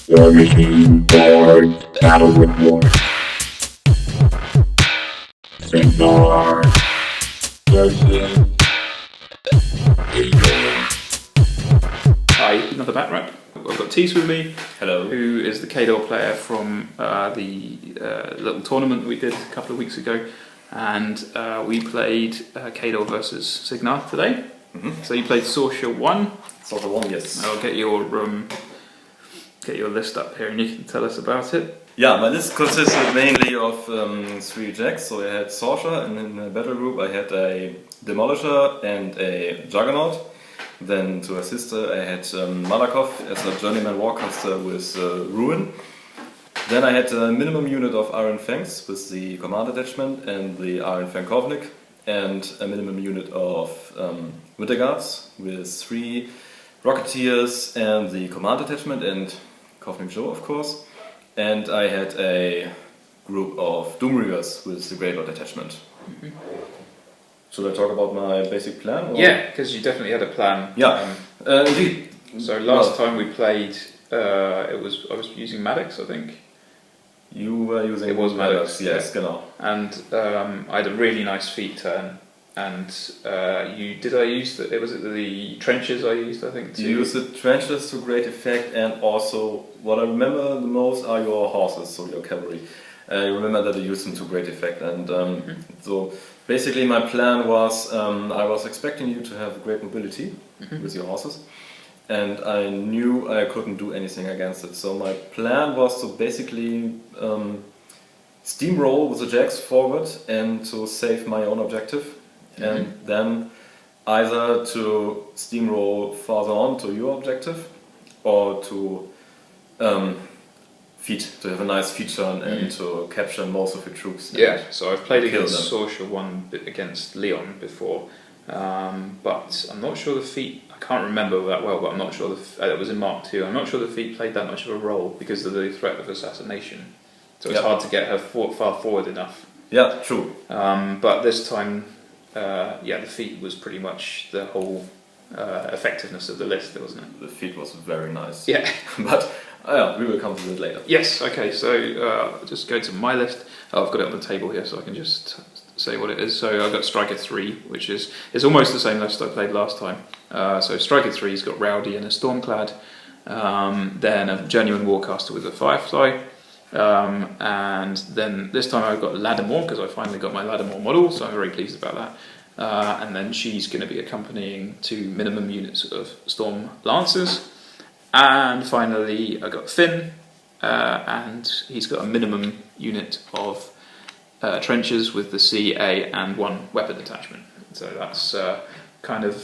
Warmachine board, battle reward. Cygnar versus Hi, another back rep. I've got Tees with me. Hello. Who is the Khador player from the little tournament we did a couple of weeks ago, and we played Khador versus Cygnar today. Mm-hmm. So you played Sorscha 1. Sorscha 1, yes. I'll get your list up here and you can tell us about it. Yeah, my list consisted mainly of 3 jacks. So I had Sorscha, and in the battle group I had a Demolisher and a Juggernaut. Then to assist her I had Malakhov as a journeyman warcaster with Ruin. Then I had a minimum unit of Iron Fangs with the command attachment and the Iron Fang Kovnik, and a minimum unit of Winter Guards with 3 Rocketeers and the command attachment and Kovnik Joe, of course. And I had a group of Doomreavers with the Great Lord attachment. Mm-hmm. Should I talk about my basic plan? Or? Yeah, because you definitely had a plan. Yeah, indeed. So last time we played, I was using Maddox, I think. You were using Maddox, yes, yeah. genau. And I had a really nice feat turn. And did I use was it the trenches I used, I think, too? You used the trenches to great effect, and also what I remember the most are your horses, so your cavalry. I remember that I used them to great effect, and so basically my plan was I was expecting you to have great mobility with your horses, and I knew I couldn't do anything against it. So my plan was to basically steamroll with the jacks forward and to save my own objective. And then either to steamroll further on to your objective, or to to have a nice feat turn and to capture most of your troops. Yeah, so I've played against Sorscha 1 against Leon before, but I'm not sure the feat, I can't remember that well, but I'm not sure it was in Mark 2, I'm not sure the feat played that much of a role because of the threat of assassination. So it's hard to get her far forward enough. Yeah, true. But this time, the feat was pretty much the whole effectiveness of the list, wasn't it? The feat was very nice. Yeah. But we will come to that later. Yes, okay, so just go to my list. I've got it on the table here so I can just say what it is. So I've got Stryker 3, which is almost the same list I played last time. So Stryker 3's got Rowdy and a Stormclad, then a Genuine Warcaster with a Firefly, and then this time I've got Lattimore because I finally got my Lattimore model, so I'm very pleased about that. And then she's going to be accompanying 2 minimum units of Storm Lancers. And finally I got Finn, and he's got a minimum unit of trenches with the CA and 1 weapon attachment. So that's kind of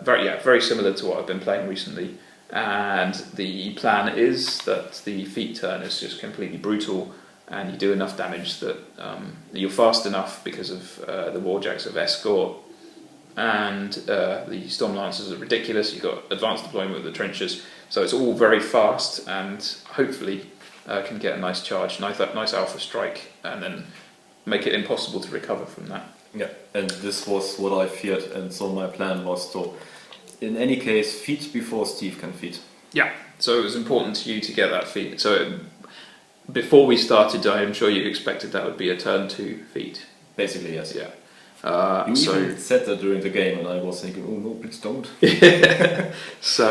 very similar to what I've been playing recently. And the plan is that the feat turn is just completely brutal, and you do enough damage that you're fast enough because of the Warjacks of Escort, and the Storm Lancers are ridiculous. You've got advanced deployment with the trenches, so it's all very fast, and hopefully can get a nice charge, nice alpha strike, and then make it impossible to recover from that. Yeah, and this was what I feared, and so my plan was to, in any case, feat before Steve can feat. Yeah. So it was important to you to get that feat. So before we started, I'm sure you expected that would be a turn 2 feat. Basically, yes. Yeah. You even said that during the game, and I was thinking, oh no, please don't. So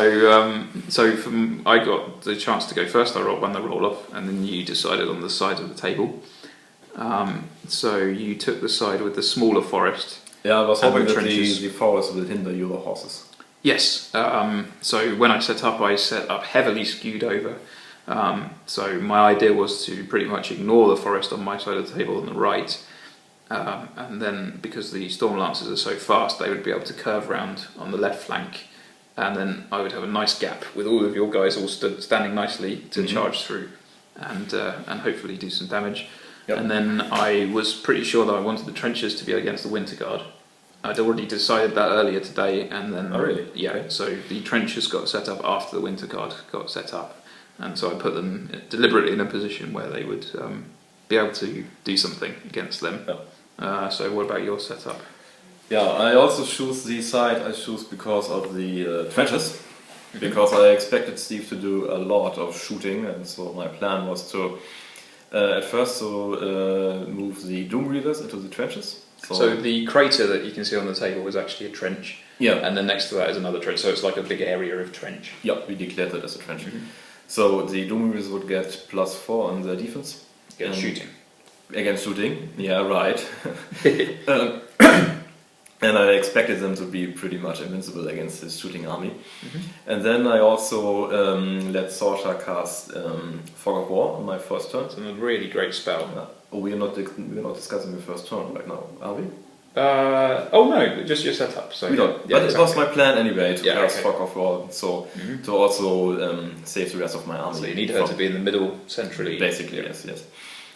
I got the chance to go first. I won the roll off, and then you decided on the side of the table. So you took the side with the smaller forest. Yeah, I was hoping that the forest will hinder your horses. Yes. So when I set up heavily skewed over. So my idea was to pretty much ignore the forest on my side of the table on the right. And then because the Storm Lancers are so fast, they would be able to curve round on the left flank, and then I would have a nice gap with all of your guys all standing nicely to charge through, and hopefully do some damage. Yep. And then I was pretty sure that I wanted the trenches to be against the Winter Guard. I'd already decided that earlier today, and then yeah. Okay. So the trenches got set up after the Winter Guard got set up, and so I put them deliberately in a position where they would be able to do something against them. Yep. So what about your setup? Yeah, I also choose the side I choose because of the trenches. because I expected Steve to do a lot of shooting, and so my plan was to at first to move the Doom Reavers into the trenches. So the crater that you can see on the table was actually a trench. Yeah. And then next to that is another trench, so it's like a big area of trench. Yeah, we declared that as a trench. So the Doom Reavers would get +4 on their defense. Against shooting. Against shooting, yeah, right. And I expected them to be pretty much invincible against his shooting army. And then I also let Sorscha cast Fog of War on my first turn. It's a really great spell. Oh, we're not discussing the first turn right now, are we? Oh no, just your setup. So we don't. Yeah, but exactly. it was my plan anyway to cast okay. Fog of War, so to also save the rest of my army. So you need her to be in the middle, centrally. Basically, yes.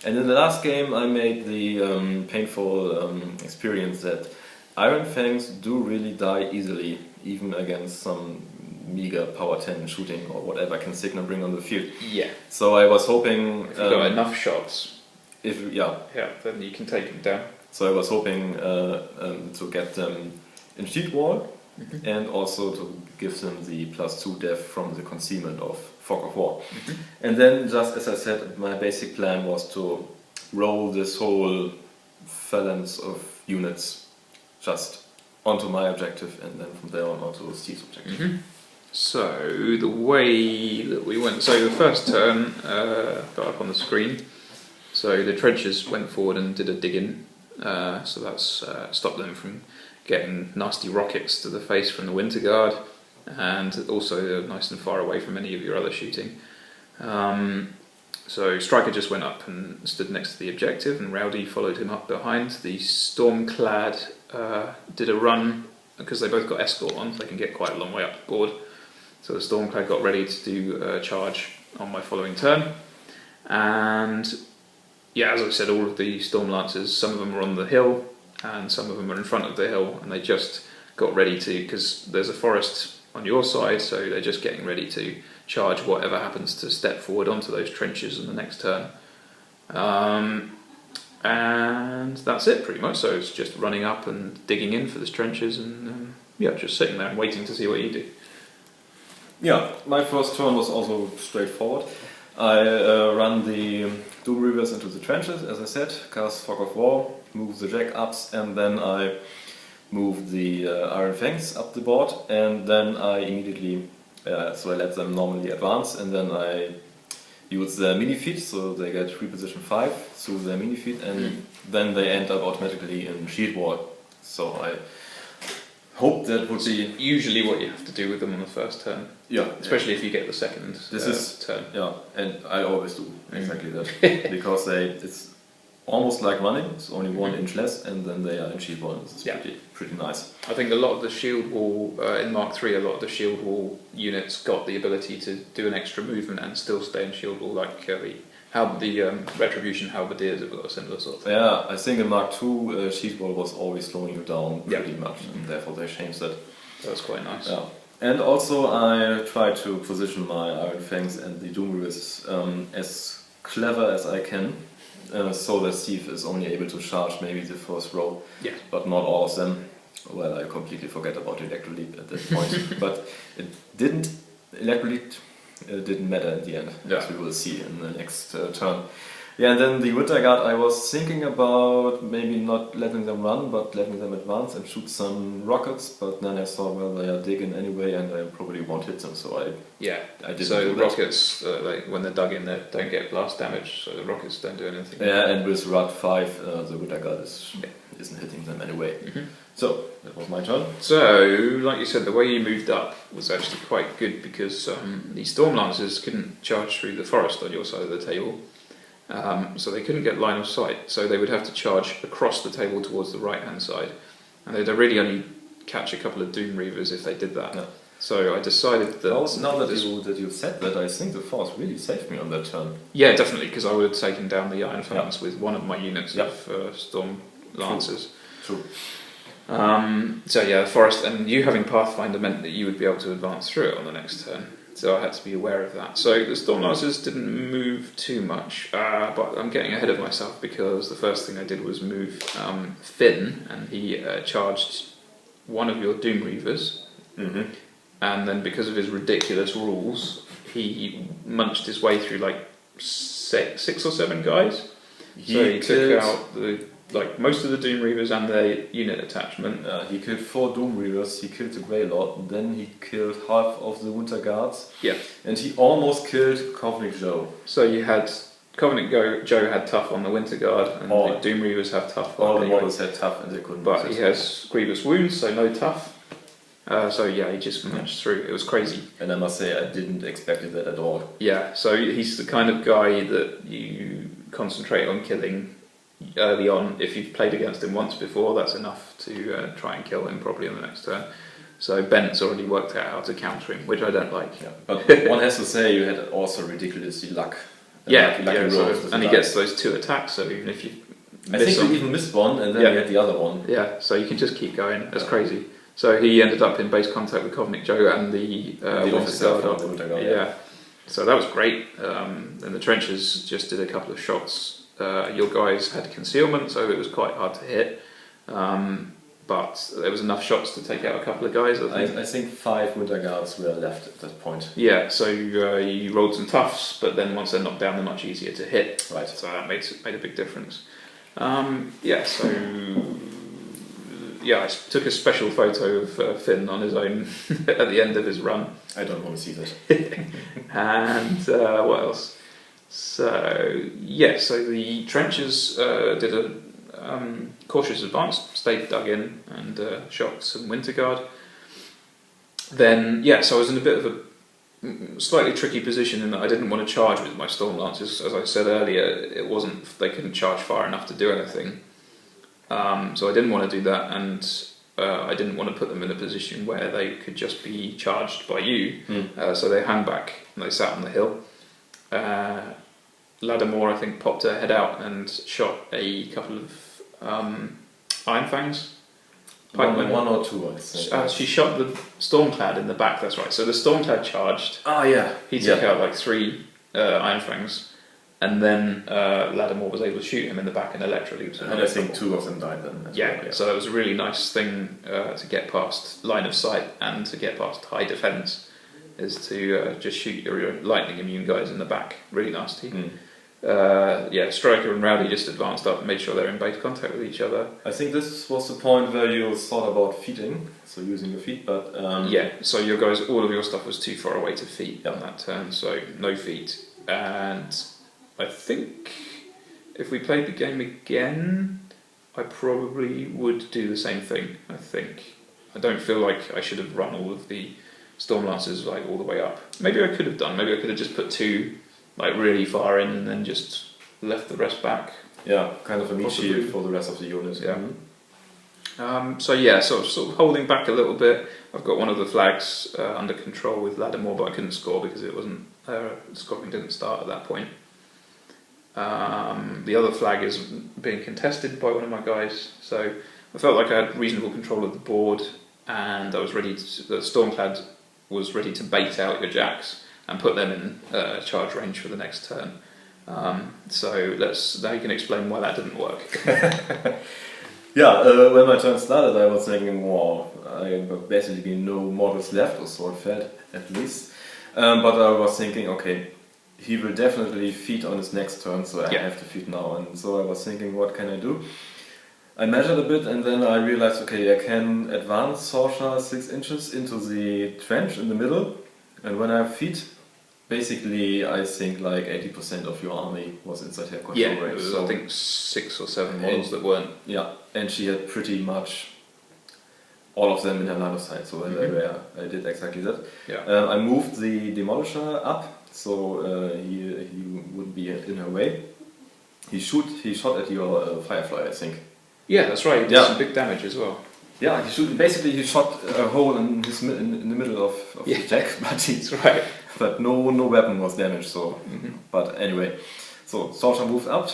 And in the last game, I made the painful experience that Iron Fangs do really die easily, even against some meager power 10 shooting or whatever can Cygnar bring on the field. Yeah. So I was hoping... If you've got enough shots, Yeah, then you can take them down. so I was hoping to get them in sheet wall and also to give them the +2 def from the concealment of Fog of War. And then, just as I said, my basic plan was to roll this whole phalanx of units just onto my objective and then from there on onto Steve's objective. So the way that we went, so the first turn got up on the screen. So the trenches went forward and did a dig in. So that's stopped them from getting nasty rockets to the face from the Winter Guard, and also they're nice and far away from any of your other shooting. So Stryker just went up and stood next to the objective, and Rowdy followed him up behind. The Stormclad did a run, because they both got escort on, so they can get quite a long way up the board. So the Stormclad got ready to do a charge on my following turn. And yeah, as I said, all of the Storm Lancers, some of them are on the hill, and some of them are in front of the hill, and they just got ready to, because there's a forest on your side, so they're just getting ready to charge whatever happens to step forward onto those trenches in the next turn. And that's it pretty much, so it's just running up and digging in for the trenches and just sitting there and waiting to see what you do. Yeah, my first turn was also straightforward. I run the Doom Reavers into the trenches, as I said, cast Fog of War, move the Jack ups, and then I move the Iron Fangs up the board, and then I immediately, so I let them normally advance, and then I use their mini feat, so they get reposition 5 through their mini feat, and then they end up automatically in shield wall. So I hope that would be usually what you have to do with them on the first turn. Yeah, especially if you get the second turn. Yeah, and I always do exactly that because it's almost like running. It's only 1 inch less, and then they are in shield wall. This is pretty nice. I think a lot of the shield wall in Mark III, a lot of the shield wall units got the ability to do an extra movement and still stay in shield wall, like the Retribution Halberdiers have got a similar sort of thing. Yeah, I think in Mark II, shield wall was always slowing you down pretty much, and therefore they changed that. That's quite nice. Yeah. And also I try to position my Iron Fangs and the Doom Reavers as clever as I can, so that Steve is only able to charge maybe the first row, but not all of them. Well, I completely forget about Electroleap at that point, but Electroleap didn't matter in the end, as we will see in the next turn. Yeah, and then the Winter Guard, I was thinking about maybe not letting them run, but letting them advance and shoot some rockets, but then I saw, well, they are digging anyway, and I probably won't hit them, so I didn't. So the rockets, when they're dug in, they don't get blast damage, so the rockets don't do anything. Yeah, and with RUT 5, the Winter Guard isn't hitting them anyway. So, that was my turn. So, like you said, the way you moved up was actually quite good, because the Storm Lancers couldn't charge through the forest on your side of the table. So they couldn't get line of sight, so they would have to charge across the table towards the right hand side, and they'd really only catch a couple of Doom Reavers if they did that. Yeah. So I decided that now that you've said that, I think the Force really saved me on that turn. Yeah, definitely, because I would have taken down the Iron Fangs with one of my units of Storm Lancers. True. So yeah, the forest, and you having Pathfinder meant that you would be able to advance through it on the next turn. So I had to be aware of that. So the Storm Lancers didn't move too much, but I'm getting ahead of myself, because the first thing I did was move Finn, and he charged one of your Doom Reavers, and then because of his ridiculous rules, he munched his way through like six or seven guys. So he took out most of the Doom Reavers and their unit attachment. He killed 4 Doom Reavers, he killed the Grey Lord, and then he killed half of the Winter Guards. Yeah. And he almost killed Covenant Joe. So you had Covenant Joe had tough on the Winter Guard, and the Doom Reavers have tough. All the models had tough and they couldn't. But he has grievous wounds, so no tough. So yeah, he just munched through. It was crazy. And I must say, I didn't expect that at all. Yeah, so he's the kind of guy that you concentrate on killing early on. If you've played against him once before, that's enough to try and kill him probably on the next turn. So Bent's already worked out how to counter him, which I don't like. Yeah. But one has to say, you had also ridiculously luck. And he gets those 2 attacks, so even if you miss you even missed one, and then you had the other one. Yeah, so you can just keep going. That's crazy. So he ended up in base contact with Covenant Joe and the Winter Guard. Yeah, so that was great. And the trenches just did a couple of shots. Your guys had concealment, so it was quite hard to hit. But there was enough shots to take out a couple of guys. I think 5 Winter Guards were left at that point. Yeah, so you rolled some toughs, but then once they're knocked down, they're much easier to hit. Right. So that made a big difference. I took a special photo of Finn on his own at the end of his run. I don't want to see that. And what else? So the trenches did a cautious advance, stayed dug in and shot some Winter Guard. Then so I was in a bit of a slightly tricky position in that I didn't want to charge with my Storm Lancers. As I said earlier, they couldn't charge far enough to do anything. So I didn't want to do that, and I didn't want to put them in a position where they could just be charged by you. So they hung back and they sat on the hill. Lattimore, I think, popped her head out and shot a couple of Iron Fangs. One or 2, I think. She shot the Stormclad in the back, that's right. So the Stormclad charged. Oh, yeah. He took out like 3 Iron Fangs. And then Lattimore was able to shoot him in the back and electrolute. And I think 2 of them died then. Yeah, so that was a really nice thing to get past line of sight and to get past high defense, is to just shoot your lightning immune guys in the back. Really nasty. Stryker and Rowdy just advanced up and made sure they're in base contact with each other. I think this was the point where you thought about feeding, so using your feet, but... so your guys, all of your stuff was too far away to feed on that turn, so no feed. And I think if we played the game again, I probably would do the same thing. I don't feel like I should have run all of the Storm Lancers like all the way up. Maybe I could have done. Maybe I could have just put 2 like really far in and then just left the rest back. Yeah, kind of a meat shield for the rest of the unit. Yeah. Sort of holding back a little bit. I've got one of the flags under control with Lattimore, but I couldn't score because it wasn't scoring didn't start at that point. The other flag is being contested by one of my guys, so I felt like I had reasonable control of the board, and I was ready to, the Stormclad was ready to bait out your jacks and put them in charge range for the next turn. So now you can explain why that didn't work. When my turn started, I was thinking, wow, I have basically no models left, or sword fed at least. But I was thinking, okay, he will definitely feed on his next turn, so I have to feed now. And so I was thinking, what can I do? I measured a bit, and then I realized, okay, I can advance Sorscha 6 inches into the trench in the middle, and when I feed, basically I think like 80% of your army was inside her control range. It was, I think 6 or 7 models that weren't. Yeah, and she had pretty much all of them in her line of sight, so I did exactly that. Yeah. I moved the Demolisher up, so he wouldn't be in her way. He shot at your Firefly, I think. Yeah, that's right. He did some big damage as well. Yeah, he shot a hole in the middle of the deck, but no weapon was damaged. So, but anyway, so Sorscha moved up,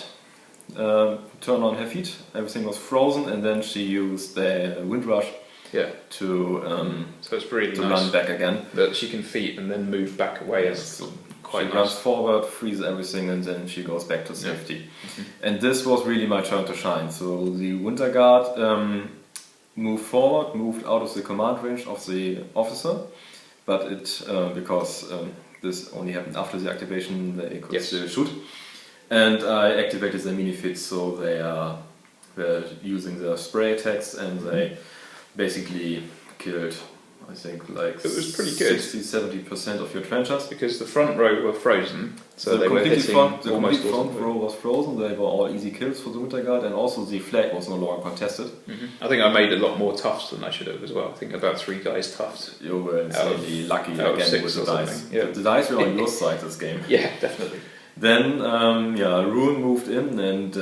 turned on her feet, everything was frozen, and then she used the Wind Rush to so it's really to nice run back again. That she can feet and then move back away. She runs forward, freezes everything, and then she goes back to safety. And this was really my turn to shine. So the Winter Guard moved forward, moved out of the command range of the officer, but it because this only happened after the activation, they could still shoot. And I activated the mini feats, so they're using the spray attacks, and they basically killed, I think, like it was pretty good. 60-70% of your trenchers. Because the front row were frozen, so the they were complete hitting front, the almost complete all front of them. row was frozen. They were all easy kills for the Winter Guard, and also the flag was no longer contested. I think I made a lot more tufts than I should have as well. I think about 3 guys tufts. You were insanely lucky out of again 6 with the or dice. something, yeah. The dice were on your side this game. Yeah, definitely. Then, Rune moved in and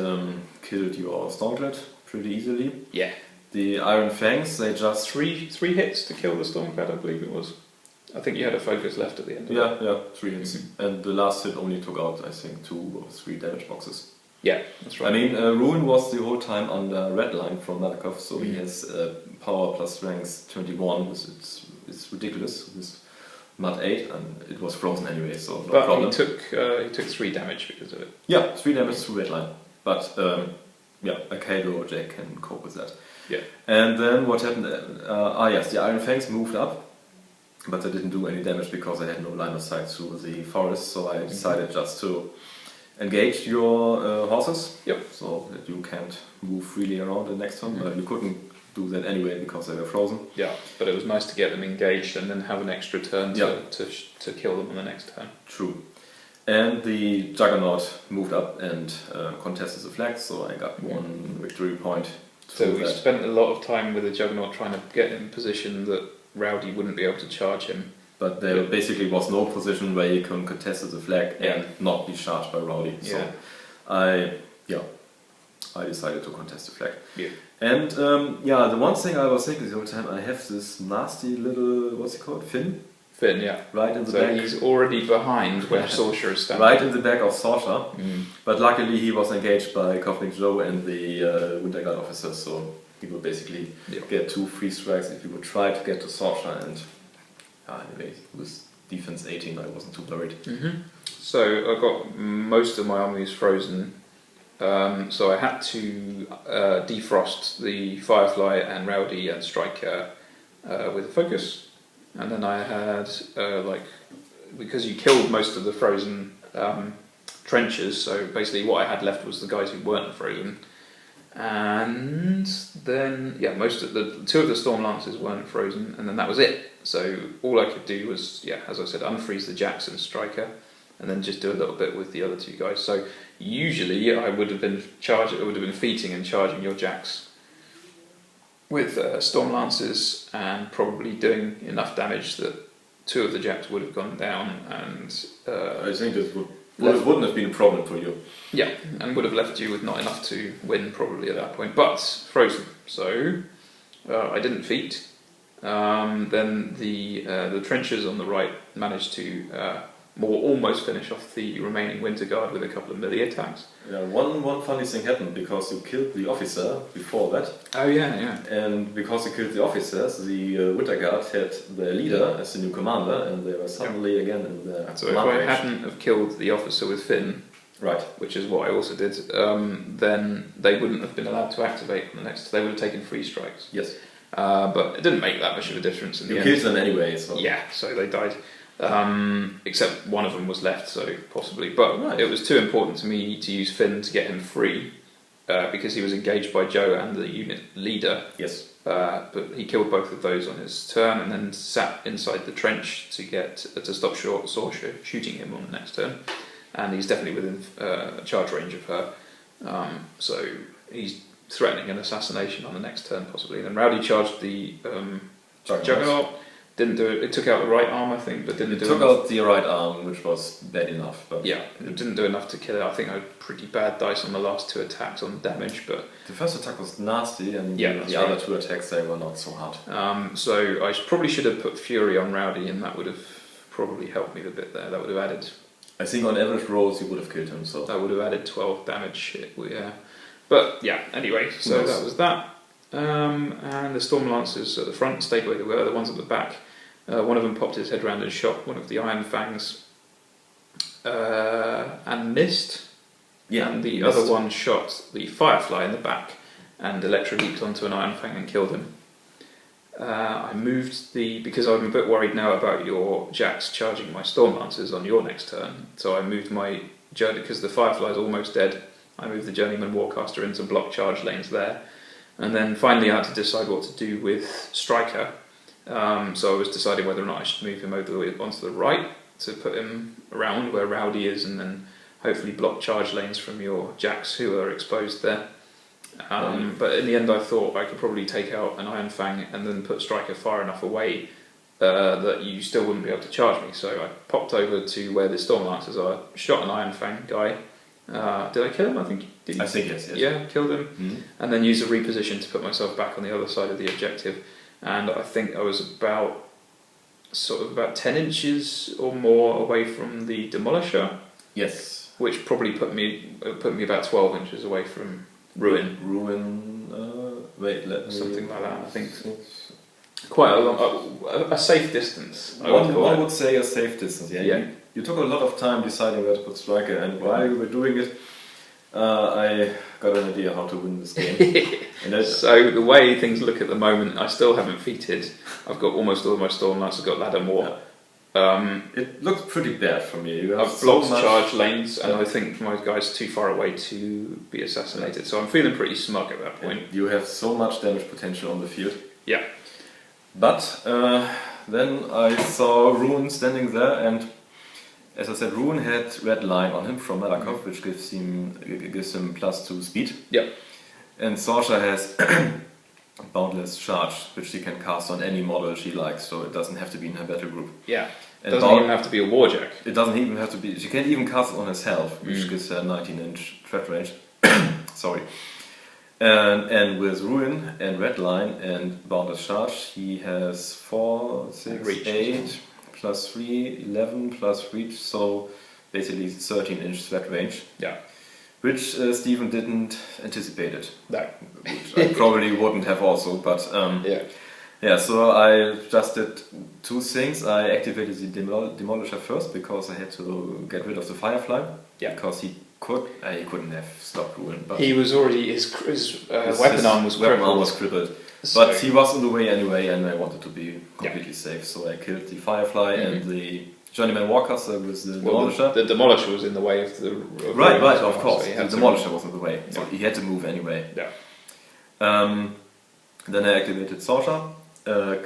killed your Stormclad pretty easily. Yeah. The Iron Fangs, they just... Three hits to kill the Stormclad, I believe it was. I think you had a focus left at the end of it. Yeah, 3 hits. And the last hit only took out, I think, 2 or 3 damage boxes. Yeah, that's right. I mean, Rune was the whole time under red line from Malakoff, so he has power plus strength 21, it's ridiculous. It's Mud 8, and it was frozen anyway, so no problem. He took 3 damage because of it. Yeah, 3 damage to red line. But a Khador Jack can cope with that. Yeah. And then what happened? Yes, the Iron Fangs moved up, but they didn't do any damage because they had no line of sight through the forest, so I decided just to engage your horses. Yep. So that you can't move freely around the next turn, but you couldn't do that anyway because they were frozen. Yeah, but it was nice to get them engaged and then have an extra turn to kill them on the next turn. True. And the Juggernaut moved up and contested the flag, so I got 1 victory point. So we spent a lot of time with the Juggernaut trying to get in position that Rowdy wouldn't be able to charge him. But there basically was no position where you can contest the flag and not be charged by Rowdy. So I decided to contest the flag. Yeah. And the one thing I was thinking the whole time, I have this nasty little, what's it called, Finn? Finn, yeah. Right in the back. So he's already behind where Sorscha is standing. Right in the back of Sorscha. But luckily he was engaged by Kovnik Joe and the Winter Guard officers, so he would basically get 2 free strikes if he would try to get to Sorscha, and anyway, with defense 18 I wasn't too worried. So I got most of my armies frozen, so I had to defrost the Firefly and Rowdy and Stryker with a focus. And then I had, because you killed most of the frozen trenches, so basically what I had left was the guys who weren't frozen. And then, 2 of the Storm Lancers weren't frozen, and then that was it. So all I could do was, as I said, unfreeze the Jacks and Stryker, and then just do a little bit with the other 2 guys. So usually I would have been feating and charging your Jacks with Storm Lancers and probably doing enough damage that 2 of the Jacks would have gone down, and I think this wouldn't have been a problem for you. Yeah, and would have left you with not enough to win probably at that point, but frozen. So I didn't feat. Then the trenches on the right managed to almost finish off the remaining Winter Guard with a couple of melee attacks. Yeah, one funny thing happened because you killed the officer before that. Oh yeah. And because you killed the officers, the Winter Guard had their leader as the new commander, and they were suddenly again in the So if I hadn't have killed the officer with Finn, right, which is what I also did, then they wouldn't have been allowed to activate on the next. They would have taken 3 strikes. Yes. But it didn't make that much of a difference in the end. You killed them anyway, so... Yeah, so they died. Except one of them was left, so possibly. But it was too important to me to use Finn to get him free, because he was engaged by Joe and the unit leader. Yes. But he killed both of those on his turn, and then sat inside the trench to stop Sorscha shooting him on the next turn. And he's definitely within charge range of her, so he's threatening an assassination on the next turn possibly. And then Rowdy charged the Juggernaut. Didn't do it. It took out the right arm, I think, but didn't do it. It took out the right arm, which was bad enough. But yeah, it didn't do enough to kill it. I think I had pretty bad dice on the last 2 attacks on damage, but the first attack was nasty, and the other 2 attacks they were not so hard. So I probably should have put Fury on Rowdy, and that would have probably helped me a bit there. That would have added. I think on average rolls you would have killed him. So that would have added 12 damage. But yeah. Anyway, so that was that. And the Storm Lancers at the front stayed where they were. The ones at the back. One of them popped his head round and shot one of the Iron Fangs and missed. Yeah, and the other one shot the Firefly in the back and Electra leaped onto an Iron Fang and killed him. I moved because I'm a bit worried now about your jacks charging my Storm Lancers on your next turn. So I moved my journey because the Firefly's almost dead. I moved the Journeyman Warcaster into block charge lanes there, and then finally I had to decide what to do with Stryker. So I was deciding whether or not I should move him over onto the right to put him around where Rowdy is, and then hopefully block charge lanes from your jacks who are exposed there. But in the end I thought I could probably take out an Iron Fang and then put Stryker far enough away that you still wouldn't be able to charge me. So I popped over to where the Storm Lancers are, shot an Iron Fang guy. Did I kill him? I think yes. Yeah, killed him. And then used a reposition to put myself back on the other side of the objective. And I think I was about 10 inches or more away from the Demolisher. Yes. Which probably put me about 12 inches away from Ruin. Something like that. I think quite a safe distance. One would say a safe distance. Yeah. You took a lot of time deciding where to put Stryker, and while you were doing it, I got an idea how to win this game. So the way things look at the moment, I still haven't feated. I've got almost all of my Storm Lancers. I've got Ladder More. It looks pretty bad for me. I've blocked charge lanes, and I think my guy's too far away to be assassinated. So I'm feeling pretty smug at that point. And you have so much damage potential on the field. Yeah. But then I saw Ruin standing there, and as I said, Ruin had Red Line on him from Malakov, which gives him +2 speed. Yeah. And Sorscha has Boundless Charge, which she can cast on any model she likes, so it doesn't have to be in her battle group. Yeah. It doesn't even have to be a Warjack. It doesn't even have to be. She can't even cast it on herself, which gives her 19-inch threat range. Sorry. And with Ruin and Red Line and Boundless Charge, he has 4, 6, Reach. 8, +3, 11, plus Reach, so basically 13-inch threat range. Yeah. Which Stephen didn't anticipate it. No. Which I probably wouldn't have also, but yeah. Yeah, so I just did 2 things. I activated the Demolisher first because I had to get rid of the Firefly. Yeah. Because he couldn't have stopped Ruin. But he was already his weapon arm was crippled. So But he was in the way anyway, and I wanted to be completely safe. So I killed the Firefly and the Journeyman Warcaster with the Demolisher. The Demolisher was in the way of the... Right, of course. So the Demolisher was in the way. So he had to move anyway. Yeah. Then I activated Sorscha,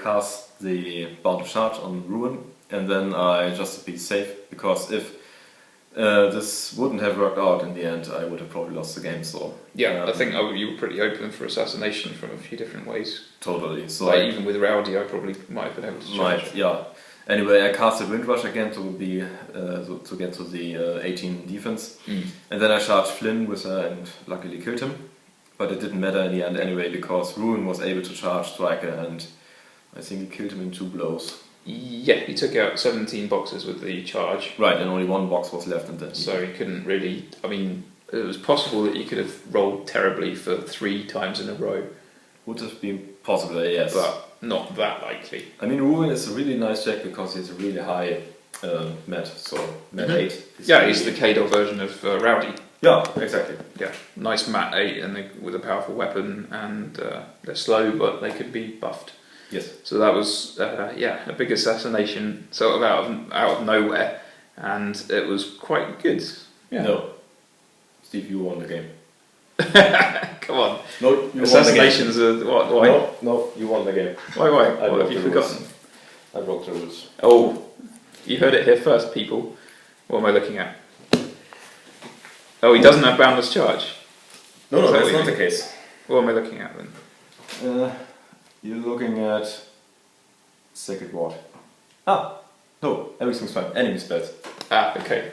cast the Bound of Charge on Ruin, and then I just to be safe, because if this wouldn't have worked out in the end, I would have probably lost the game. So yeah, I think you were pretty open for assassination from a few different ways. Totally. So like even with Rowdy, I probably might have been able to charge. Yeah. Anyway, I casted Windrush again to get to the 18 defense, and then I charged Flynn with her and luckily killed him. But it didn't matter in the end anyway, because Ruin was able to charge Stryker, and I think he killed him in 2 blows. Yeah, he took out 17 boxes with the charge. Right, and only 1 box was left, and then so he couldn't really. I mean, it was possible that you could have rolled terribly for 3 times in a row. Would have been possible, yes, but not that likely. I mean, Ruin is a really nice deck because it's a really high mat, so mat 8. Yeah, he's the Khador version of Rowdy. Yeah, exactly. Yeah, nice mat 8 and with a powerful weapon, and they're slow, but they could be buffed. Yes. So that was a big assassination, sort of out of nowhere, and it was quite good. Yeah. No, Steve, you won the game. Come on. No, you assassinations won the game. are what? Why? No, you won the game. Why? What have you forgotten? I broke the rules. Oh, you heard it here first, people. What am I looking at? Oh, he doesn't have boundless charge. No, that's not the case. What am I looking at then? You're looking at Sacred Ward. No, everything's fine. Enemy spells. Okay.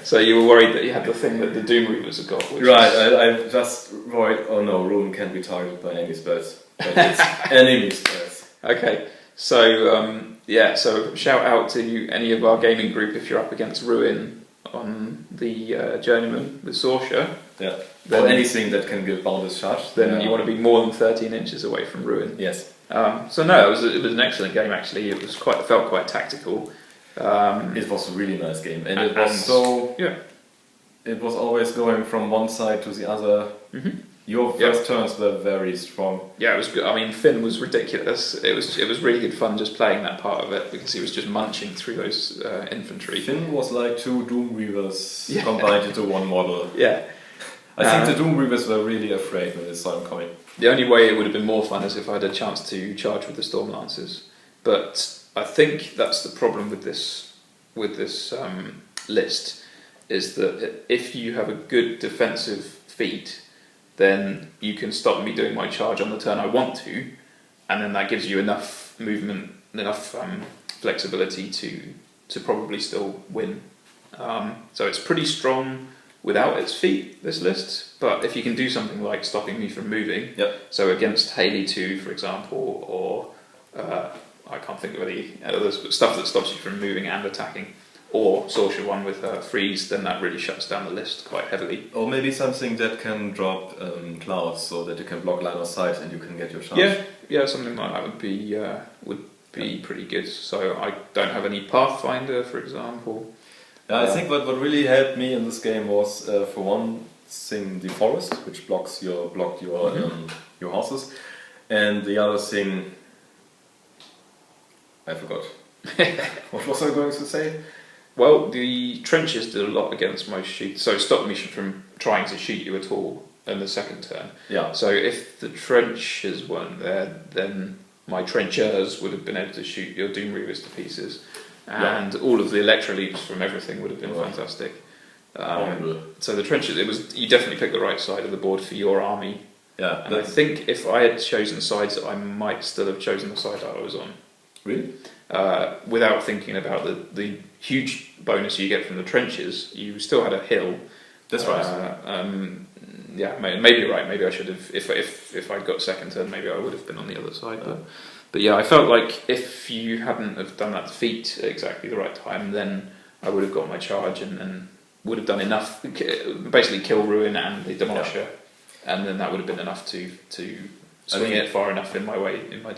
So you were worried that you had the thing that the Doom Reavers have got. Right, I just worried, oh no, Ruin can't be targeted by enemy spells. But it's enemy spells. Okay, so so shout out to any of our gaming group if you're up against Ruin on the Journeyman with Sorscha. Yeah. Or anything that can give boundless charge. Then you want to be more than 13 inches away from Ruin. Yes. So no, it was an excellent game actually. It was felt quite tactical. It was a really nice game, and it was so. Yeah. It was always going from one side to the other. Your first turns were very strong. Yeah, it was good. I mean, Finn was ridiculous. It was really good fun just playing that part of it because he was just munching through those infantry. Finn was like two Doom Reavers combined into one model. Yeah. I think the Doom Reavers were really afraid when they saw him coming. The only way it would have been more fun is if I had a chance to charge with the Storm Lancers. But I think that's the problem with this list, is that if you have a good defensive feat, then you can stop me doing my charge on the turn I want to, and then that gives you enough movement, enough flexibility to probably still win. So it's pretty strong without its feat, this list, but if you can do something like stopping me from moving, so against Haley 2, for example, or I can't think of any others, stuff that stops you from moving and attacking, or Sorscha 1 with freeze, then that really shuts down the list quite heavily. Or maybe something that can drop clouds, so that you can block line of sight and you can get your charge. Yeah, something like that would be pretty good. So I don't have any Pathfinder, for example. I think what really helped me in this game was, for one thing, the forest, which blocked your horses, and the other thing, I forgot. What was I going to say? Well, the trenches did a lot against most shoots, so it stopped me from trying to shoot you at all in the second turn. Yeah. So if the trenches weren't there, then my trenchers would have been able to shoot your Doom Reavers to pieces, and all of the Electro Leaps from everything would have been fantastic. So the trenches, you definitely picked the right side of the board for your army. Yeah. And I think if I had chosen sides, I might still have chosen the side I was on. Really? Without thinking about the huge bonus you get from the trenches, you still had a hill. That's right. Maybe you're right. Maybe I should have. If I'd got second turn, maybe I would have been on the other side. But yeah, I felt like if you hadn't have done that feat at exactly the right time, then I would have got my charge and would have done enough, basically kill Ruin and the Demolisher, and then that would have been enough to swing it far enough in my way, in my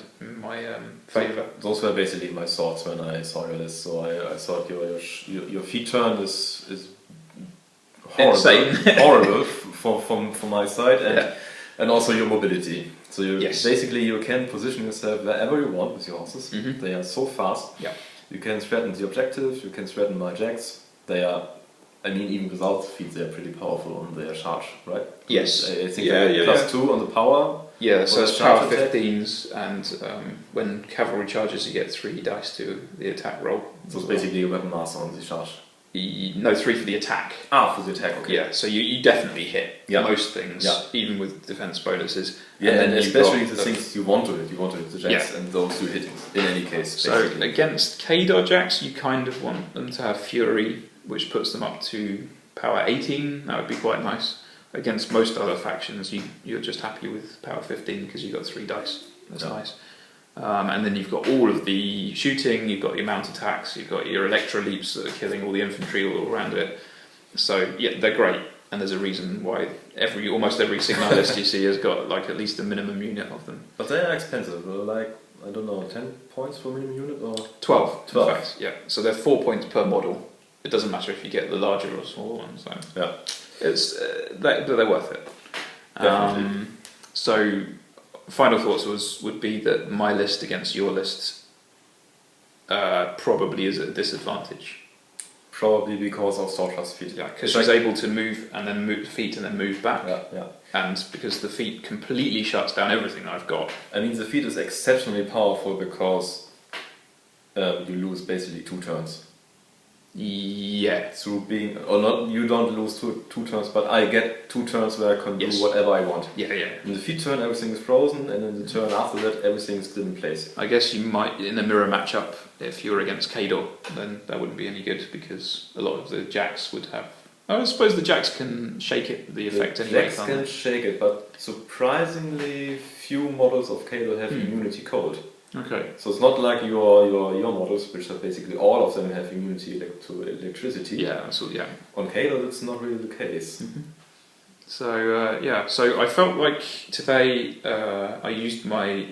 favour. Those were basically my thoughts when I saw your list. So I thought your feat turn is horrible, insane, horrible from my side, and also your mobility. So basically you can position yourself wherever you want with your horses. Mm-hmm. They are so fast. Yeah. You can threaten the objective. You can threaten my jacks. They are. I mean, even without feats, they're pretty powerful on their charge, right? Yes. I think +2 on the power. Yeah, so it's power 15s, and when cavalry charges, you get 3 dice to the attack roll. So it's basically a weapon master on the charge. No, 3 for the attack. For the attack, okay. Yeah, so you definitely hit most things, even with defense bonuses. Yeah, and especially the things you want to hit. You want to hit the jacks, and those you hit in any case. Basically. So against Khador jacks, you kind of want them to have Fury, which puts them up to power 18. That would be quite nice. Against most other factions, you're just happy with power 15 because you've got 3 dice. That's nice. And then you've got all of the shooting, you've got your mount attacks, you've got your Electro Leaps that are killing all the infantry all around it. So yeah, they're great. And there's a reason why almost every Cygnar list you see has got like at least a minimum unit of them. But they are expensive. Like, I don't know, 10 points for minimum unit or 12. In fact, yeah. So they're 4 points per model. It doesn't matter if you get the larger or smaller one. So it's they're worth it. Definitely. So final thoughts would be that my list against your list probably is at a disadvantage. Probably because of Sorscha's feat. Yeah, because she's able to move and then move feet and then move back. Yeah. And because the feat completely shuts down everything I've got. I mean, the feat is exceptionally powerful because you lose basically 2 turns. Yeah. Through being, or not, you don't lose two turns, but I get 2 turns where I can do whatever I want. Yeah. In the feat turn, everything is frozen, and in the turn after that, everything is still in place. I guess you might, in a mirror matchup, if you're against Khador, then that wouldn't be any good because a lot of the jacks would have. I suppose the jacks can shake it, the effect anyway. Jacks can shake it, but surprisingly few models of Khador have immunity cold. Okay. So it's not like your models, which are basically all of them have immunity to electricity. Yeah, so yeah. On Khador, that's not really the case. Mm-hmm. So so I felt like today I used my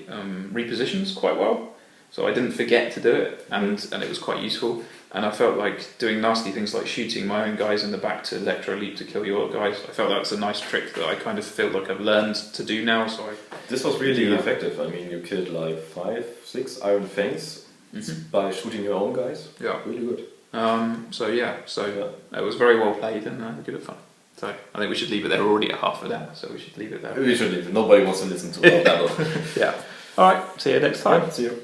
repositions quite well. So I didn't forget to do it, and it was quite useful. and I felt like doing nasty things like shooting my own guys in the back to electro leap to kill your guys. I felt that's a nice trick that I kind of feel like I've learned to do now. So this was really effective. I mean, you killed like 5, 6 Iron Fangs by shooting your own guys. Yeah, really good. It was very well played and good fun. So I think we should leave it there. We're already at half an hour, so we should leave it there. We should leave it. Nobody wants to listen to our battle. Yeah. All right. See you next time. See you.